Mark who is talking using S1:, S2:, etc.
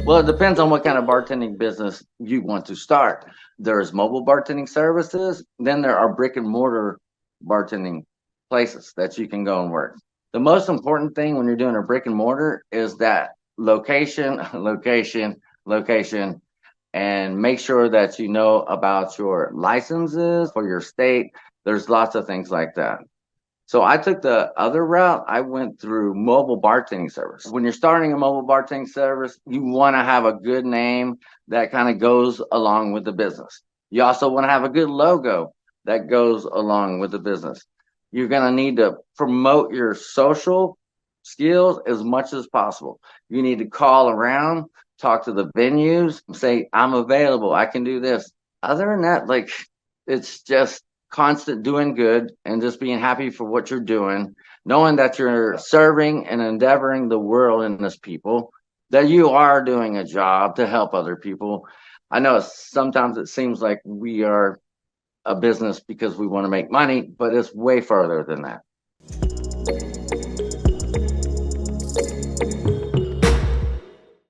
S1: Well, it depends on what kind of bartending business you want to start. There's mobile bartending services, then there are brick and mortar bartending places that you can go and work. The most important thing when you're doing a brick and mortar is that location, location, and make sure that you know about your licenses for your state. There's lots of things like that. So I took the other route. I went through mobile bartending service. When you're starting a mobile bartending service, you want to have a good name that kind of goes along with the business. You also want to have a good logo that goes along with the business. You're going to need to promote your social skills as much as possible. You need to call around, talk to the venues, say, I'm available. I can do this. Other than that, like, it's just constant doing good and just being happy for what you're doing, knowing that you're serving and endeavoring the world and this people, that you are doing a job to help other people. I know sometimes it seems like we are a business because we want to make money, but it's way further than that.